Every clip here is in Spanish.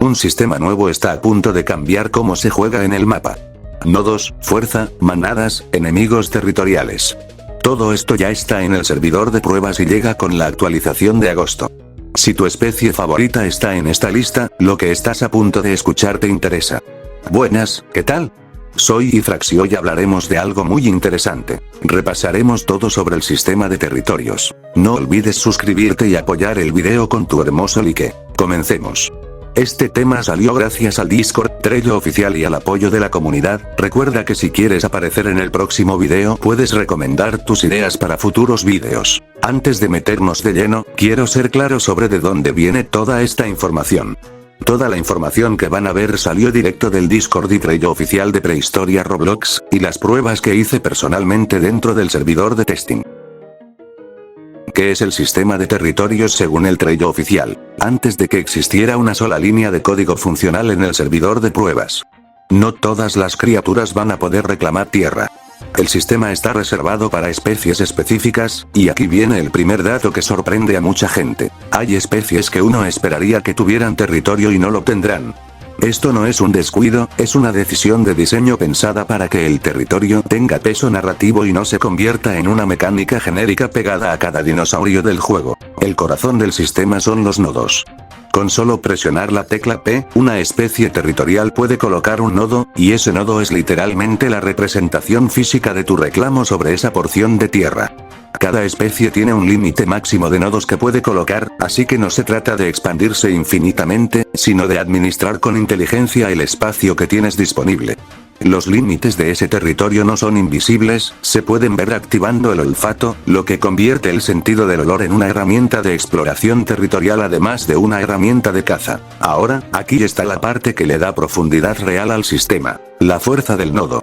Un sistema nuevo está a punto de cambiar cómo se juega en el mapa. Nodos, fuerza, manadas, enemigos territoriales. Todo esto ya está en el servidor de pruebas y llega con la actualización de agosto. Si tu especie favorita está en esta lista, lo que estás a punto de escuchar te interesa. Buenas, ¿qué tal? Soy Ifrax y hoy hablaremos de algo muy interesante. Repasaremos todo sobre el sistema de territorios. No olvides suscribirte y apoyar el video con tu hermoso like. Comencemos. Este tema salió gracias al Discord, Trello oficial y al apoyo de la comunidad. Recuerda que si quieres aparecer en el próximo video puedes recomendar tus ideas para futuros videos. Antes de meternos de lleno, quiero ser claro sobre de dónde viene toda esta información. Toda la información que van a ver salió directo del Discord y Trello oficial de Prehistoria Roblox, y las pruebas que hice personalmente dentro del servidor de testing. ¿Qué es el sistema de territorios según el Trello oficial? Antes de que existiera una sola línea de código funcional en el servidor de pruebas. No todas las criaturas van a poder reclamar tierra. El sistema está reservado para especies específicas, y aquí viene el primer dato que sorprende a mucha gente. Hay especies que uno esperaría que tuvieran territorio y no lo tendrán. Esto no es un descuido, es una decisión de diseño pensada para que el territorio tenga peso narrativo y no se convierta en una mecánica genérica pegada a cada dinosaurio del juego. El corazón del sistema son los nodos. Con solo presionar la tecla P, una especie territorial puede colocar un nodo, y ese nodo es literalmente la representación física de tu reclamo sobre esa porción de tierra. Cada especie tiene un límite máximo de nodos que puede colocar, así que no se trata de expandirse infinitamente, sino de administrar con inteligencia el espacio que tienes disponible. Los límites de ese territorio no son invisibles, se pueden ver activando el olfato, lo que convierte el sentido del olor en una herramienta de exploración territorial además de una herramienta de caza. Ahora, aquí está la parte que le da profundidad real al sistema: la fuerza del nodo.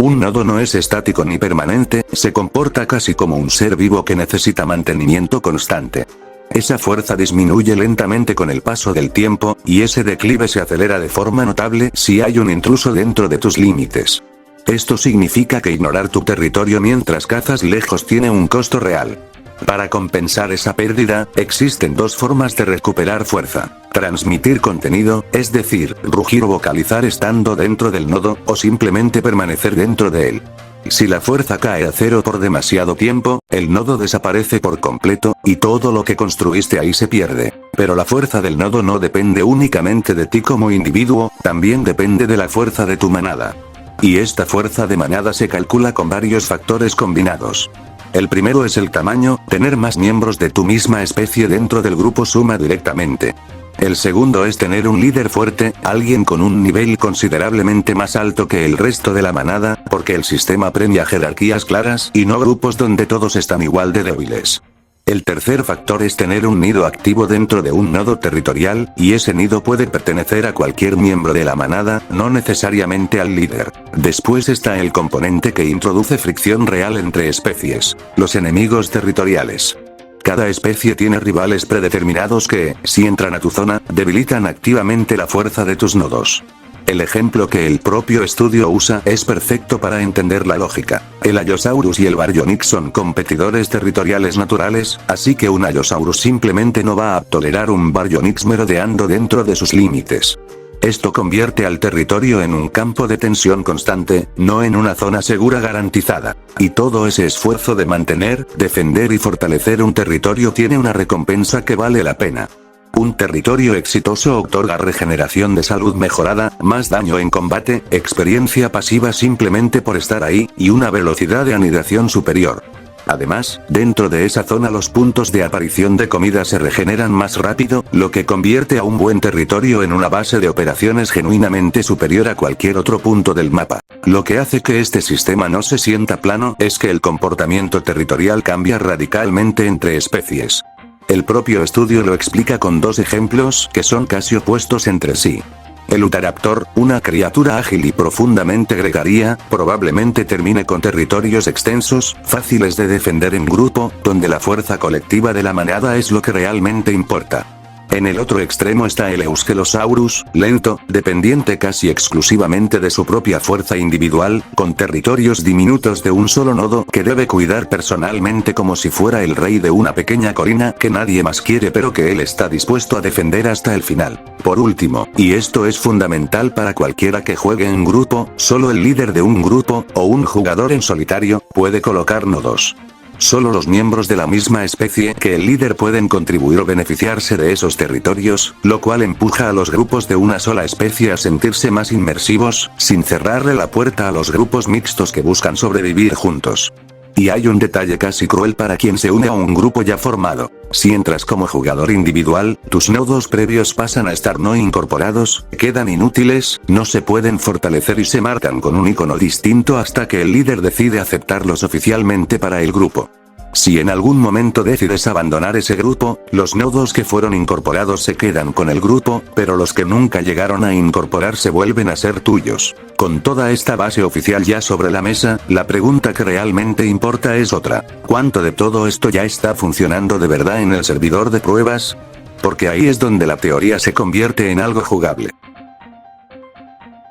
Un nodo no es estático ni permanente, se comporta casi como un ser vivo que necesita mantenimiento constante. Esa fuerza disminuye lentamente con el paso del tiempo, y ese declive se acelera de forma notable si hay un intruso dentro de tus límites. Esto significa que ignorar tu territorio mientras cazas lejos tiene un costo real. Para compensar esa pérdida, existen dos formas de recuperar fuerza: transmitir contenido, es decir, rugir o vocalizar estando dentro del nodo, o simplemente permanecer dentro de él. Si la fuerza cae a cero por demasiado tiempo, el nodo desaparece por completo, y todo lo que construiste ahí se pierde. Pero la fuerza del nodo no depende únicamente de ti como individuo, también depende de la fuerza de tu manada. Y esta fuerza de manada se calcula con varios factores combinados. El primero es el tamaño, tener más miembros de tu misma especie dentro del grupo suma directamente. El segundo es tener un líder fuerte, alguien con un nivel considerablemente más alto que el resto de la manada, porque el sistema premia jerarquías claras y no grupos donde todos están igual de débiles. El tercer factor es tener un nido activo dentro de un nodo territorial, y ese nido puede pertenecer a cualquier miembro de la manada, no necesariamente al líder. Después está el componente que introduce fricción real entre especies: los enemigos territoriales. Cada especie tiene rivales predeterminados que, si entran a tu zona, debilitan activamente la fuerza de tus nodos. El ejemplo que el propio estudio usa es perfecto para entender la lógica. El Allosaurus y el Baryonyx son competidores territoriales naturales, así que un Allosaurus simplemente no va a tolerar un Baryonyx merodeando dentro de sus límites. Esto convierte al territorio en un campo de tensión constante, no en una zona segura garantizada. Y todo ese esfuerzo de mantener, defender y fortalecer un territorio tiene una recompensa que vale la pena. Un territorio exitoso otorga regeneración de salud mejorada, más daño en combate, experiencia pasiva simplemente por estar ahí, y una velocidad de anidación superior. Además, dentro de esa zona los puntos de aparición de comida se regeneran más rápido, lo que convierte a un buen territorio en una base de operaciones genuinamente superior a cualquier otro punto del mapa. Lo que hace que este sistema no se sienta plano es que el comportamiento territorial cambia radicalmente entre especies. El propio estudio lo explica con dos ejemplos que son casi opuestos entre sí. El Utahraptor, una criatura ágil y profundamente gregaria, probablemente termine con territorios extensos, fáciles de defender en grupo, donde la fuerza colectiva de la manada es lo que realmente importa. En el otro extremo está el Euskelosaurus, lento, dependiente casi exclusivamente de su propia fuerza individual, con territorios diminutos de un solo nodo que debe cuidar personalmente como si fuera el rey de una pequeña colina que nadie más quiere pero que él está dispuesto a defender hasta el final. Por último, y esto es fundamental para cualquiera que juegue en grupo, solo el líder de un grupo, o un jugador en solitario, puede colocar nodos. Solo los miembros de la misma especie que el líder pueden contribuir o beneficiarse de esos territorios, lo cual empuja a los grupos de una sola especie a sentirse más inmersivos, sin cerrarle la puerta a los grupos mixtos que buscan sobrevivir juntos. Y hay un detalle casi cruel para quien se une a un grupo ya formado. Si entras como jugador individual, tus nodos previos pasan a estar no incorporados, quedan inútiles, no se pueden fortalecer y se marcan con un icono distinto hasta que el líder decide aceptarlos oficialmente para el grupo. Si en algún momento decides abandonar ese grupo, los nodos que fueron incorporados se quedan con el grupo, pero los que nunca llegaron a incorporarse vuelven a ser tuyos. Con toda esta base oficial ya sobre la mesa, la pregunta que realmente importa es otra. ¿Cuánto de todo esto ya está funcionando de verdad en el servidor de pruebas? Porque ahí es donde la teoría se convierte en algo jugable.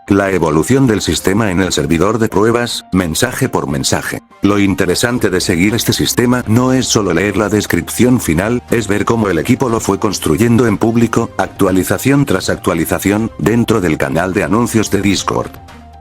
La evolución del sistema en el servidor de pruebas, mensaje por mensaje. Lo interesante de seguir este sistema no es solo leer la descripción final, es ver cómo el equipo lo fue construyendo en público, actualización tras actualización, dentro del canal de anuncios de Discord.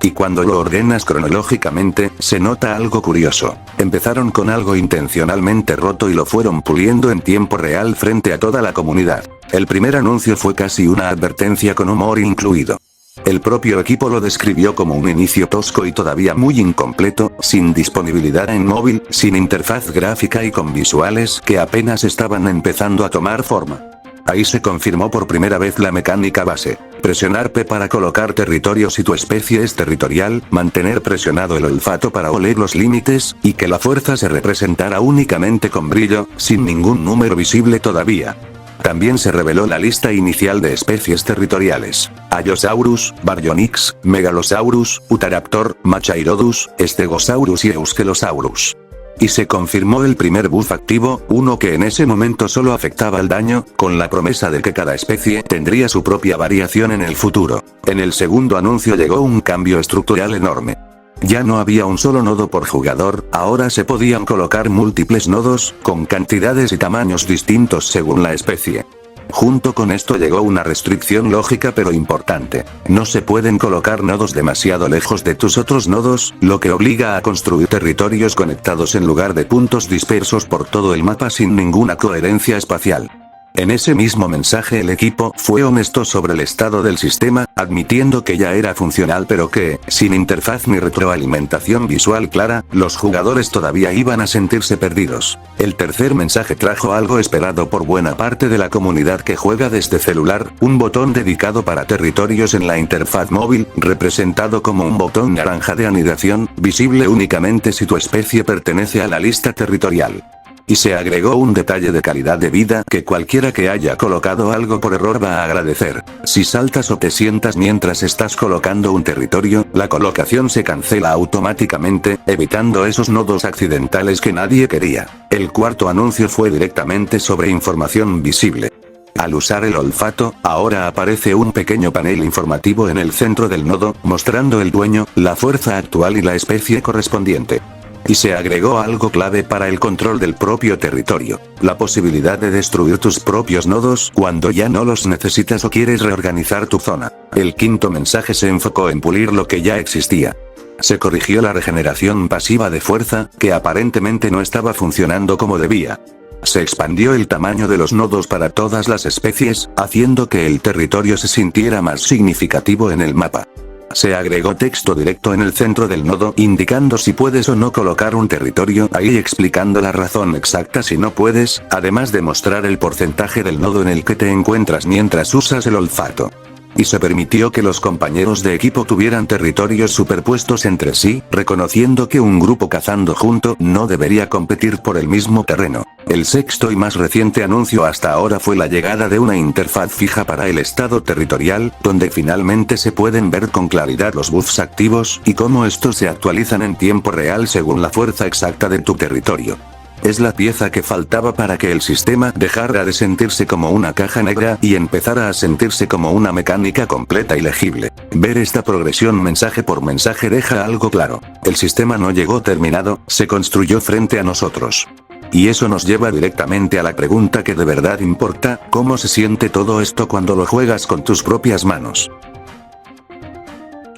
Y cuando lo ordenas cronológicamente, se nota algo curioso. Empezaron con algo intencionalmente roto y lo fueron puliendo en tiempo real frente a toda la comunidad. El primer anuncio fue casi una advertencia con humor incluido. El propio equipo lo describió como un inicio tosco y todavía muy incompleto, sin disponibilidad en móvil, sin interfaz gráfica y con visuales que apenas estaban empezando a tomar forma. Ahí se confirmó por primera vez la mecánica base. Presionar P para colocar territorio si tu especie es territorial, mantener presionado el olfato para oler los límites, y que la fuerza se representara únicamente con brillo, sin ningún número visible todavía. También se reveló la lista inicial de especies territoriales: Allosaurus, Baryonyx, Megalosaurus, Utahraptor, Machairodus, Stegosaurus y Euskelosaurus. Y se confirmó el primer buff activo, uno que en ese momento solo afectaba al daño, con la promesa de que cada especie tendría su propia variación en el futuro. En el segundo anuncio llegó un cambio estructural enorme. Ya no había un solo nodo por jugador, ahora se podían colocar múltiples nodos, con cantidades y tamaños distintos según la especie. Junto con esto llegó una restricción lógica pero importante. No se pueden colocar nodos demasiado lejos de tus otros nodos, lo que obliga a construir territorios conectados en lugar de puntos dispersos por todo el mapa sin ninguna coherencia espacial. En ese mismo mensaje el equipo fue honesto sobre el estado del sistema, admitiendo que ya era funcional pero que, sin interfaz ni retroalimentación visual clara, los jugadores todavía iban a sentirse perdidos. El tercer mensaje trajo algo esperado por buena parte de la comunidad que juega desde celular, un botón dedicado para territorios en la interfaz móvil, representado como un botón naranja de anidación, visible únicamente si tu especie pertenece a la lista territorial. Y se agregó un detalle de calidad de vida que cualquiera que haya colocado algo por error va a agradecer. Si saltas o te sientas mientras estás colocando un territorio, la colocación se cancela automáticamente, evitando esos nodos accidentales que nadie quería. El cuarto anuncio fue directamente sobre información visible. Al usar el olfato, ahora aparece un pequeño panel informativo en el centro del nodo, mostrando el dueño, la fuerza actual y la especie correspondiente. Y se agregó algo clave para el control del propio territorio: la posibilidad de destruir tus propios nodos cuando ya no los necesitas o quieres reorganizar tu zona. El quinto mensaje se enfocó en pulir lo que ya existía. Se corrigió la regeneración pasiva de fuerza, que aparentemente no estaba funcionando como debía. Se expandió el tamaño de los nodos para todas las especies, haciendo que el territorio se sintiera más significativo en el mapa. Se agregó texto directo en el centro del nodo indicando si puedes o no colocar un territorio ahí y explicando la razón exacta si no puedes, además de mostrar el porcentaje del nodo en el que te encuentras mientras usas el olfato. Y se permitió que los compañeros de equipo tuvieran territorios superpuestos entre sí, reconociendo que un grupo cazando junto no debería competir por el mismo terreno. El sexto y más reciente anuncio hasta ahora fue la llegada de una interfaz fija para el estado territorial, donde finalmente se pueden ver con claridad los buffs activos y cómo estos se actualizan en tiempo real según la fuerza exacta de tu territorio. Es la pieza que faltaba para que el sistema dejara de sentirse como una caja negra y empezara a sentirse como una mecánica completa y legible. Ver esta progresión mensaje por mensaje deja algo claro. El sistema no llegó terminado, se construyó frente a nosotros. Y eso nos lleva directamente a la pregunta que de verdad importa: ¿cómo se siente todo esto cuando lo juegas con tus propias manos?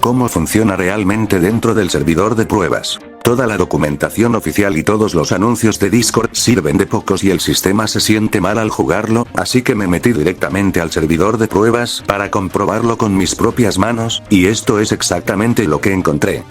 ¿Cómo funciona realmente dentro del servidor de pruebas? Toda la documentación oficial y todos los anuncios de Discord sirven de pocos y el sistema se siente mal al jugarlo, así que me metí directamente al servidor de pruebas para comprobarlo con mis propias manos, y esto es exactamente lo que encontré.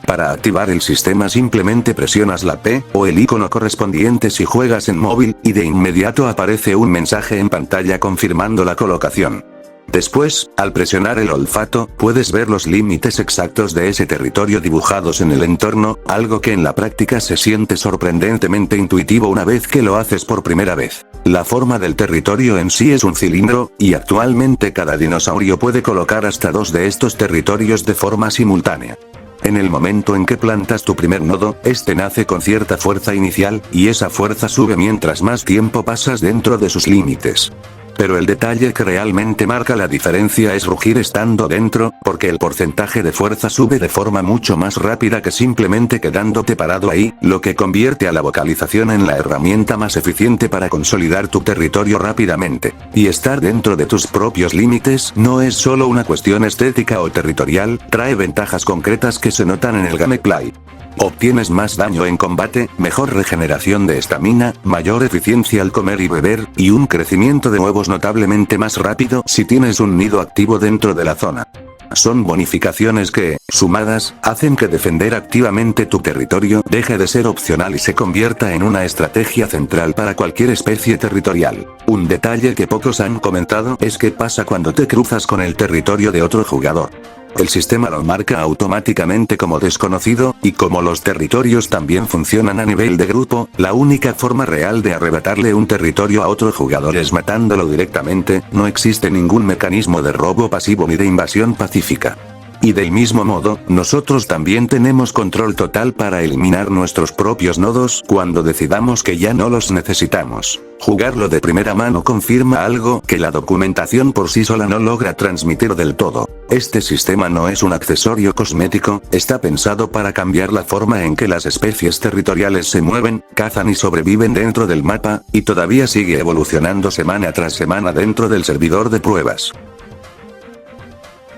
Para activar el sistema simplemente presionas la P o el icono correspondiente si juegas en móvil, y de inmediato aparece un mensaje en pantalla confirmando la colocación. Después, al presionar el olfato, puedes ver los límites exactos de ese territorio dibujados en el entorno, algo que en la práctica se siente sorprendentemente intuitivo una vez que lo haces por primera vez. La forma del territorio en sí es un cilindro, y actualmente cada dinosaurio puede colocar hasta 2 de estos territorios de forma simultánea. En el momento en que plantas tu primer nodo, este nace con cierta fuerza inicial, y esa fuerza sube mientras más tiempo pasas dentro de sus límites. Pero el detalle que realmente marca la diferencia es rugir estando dentro, porque el porcentaje de fuerza sube de forma mucho más rápida que simplemente quedándote parado ahí, lo que convierte a la vocalización en la herramienta más eficiente para consolidar tu territorio rápidamente. Y estar dentro de tus propios límites no es solo una cuestión estética o territorial, trae ventajas concretas que se notan en el gameplay. Obtienes más daño en combate, mejor regeneración de estamina, mayor eficiencia al comer y beber, y un crecimiento de huevos notablemente más rápido si tienes un nido activo dentro de la zona. Son bonificaciones que, sumadas, hacen que defender activamente tu territorio deje de ser opcional y se convierta en una estrategia central para cualquier especie territorial. Un detalle que pocos han comentado es qué pasa cuando te cruzas con el territorio de otro jugador. El sistema lo marca automáticamente como desconocido, y como los territorios también funcionan a nivel de grupo, la única forma real de arrebatarle un territorio a otro jugador es matándolo directamente, no existe ningún mecanismo de robo pasivo ni de invasión pacífica. Y del mismo modo, nosotros también tenemos control total para eliminar nuestros propios nodos cuando decidamos que ya no los necesitamos. Jugarlo de primera mano confirma algo que la documentación por sí sola no logra transmitir del todo. Este sistema no es un accesorio cosmético, está pensado para cambiar la forma en que las especies territoriales se mueven, cazan y sobreviven dentro del mapa, y todavía sigue evolucionando semana tras semana dentro del servidor de pruebas.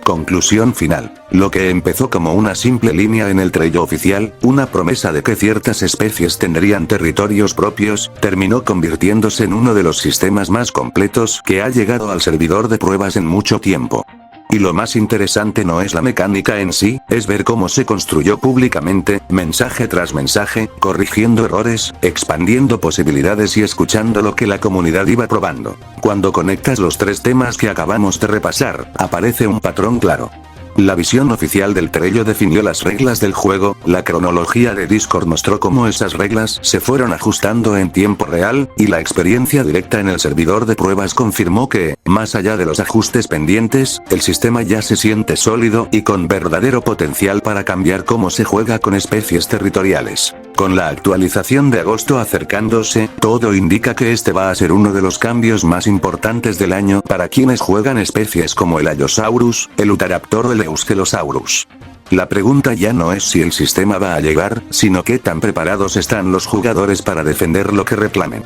Conclusión final. Lo que empezó como una simple línea en el trello oficial, una promesa de que ciertas especies tendrían territorios propios, terminó convirtiéndose en uno de los sistemas más completos que ha llegado al servidor de pruebas en mucho tiempo. Y lo más interesante no es la mecánica en sí, es ver cómo se construyó públicamente, mensaje tras mensaje, corrigiendo errores, expandiendo posibilidades y escuchando lo que la comunidad iba probando. Cuando conectas los 3 temas que acabamos de repasar, aparece un patrón claro. La visión oficial del trello definió las reglas del juego, la cronología de Discord mostró cómo esas reglas se fueron ajustando en tiempo real, y la experiencia directa en el servidor de pruebas confirmó que, más allá de los ajustes pendientes, el sistema ya se siente sólido y con verdadero potencial para cambiar cómo se juega con especies territoriales. Con la actualización de agosto acercándose, todo indica que este va a ser uno de los cambios más importantes del año para quienes juegan especies como el Allosaurus, el Utahraptor o el Euskelosaurus. La pregunta ya no es si el sistema va a llegar, sino qué tan preparados están los jugadores para defender lo que reclamen.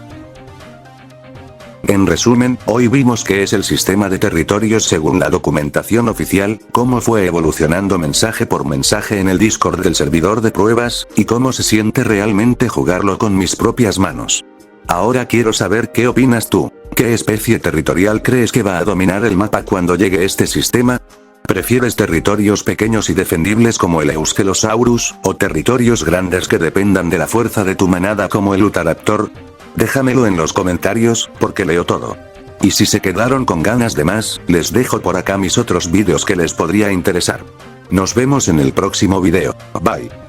En resumen, hoy vimos qué es el sistema de territorios según la documentación oficial, cómo fue evolucionando mensaje por mensaje en el Discord del servidor de pruebas, y cómo se siente realmente jugarlo con mis propias manos. Ahora quiero saber qué opinas tú. ¿Qué especie territorial crees que va a dominar el mapa cuando llegue este sistema? ¿Prefieres territorios pequeños y defendibles como el Euskelosaurus, o territorios grandes que dependan de la fuerza de tu manada como el Utahraptor? Déjamelo en los comentarios, porque leo todo. Y si se quedaron con ganas de más, les dejo por acá mis otros vídeos que les podría interesar. Nos vemos en el próximo video. Bye.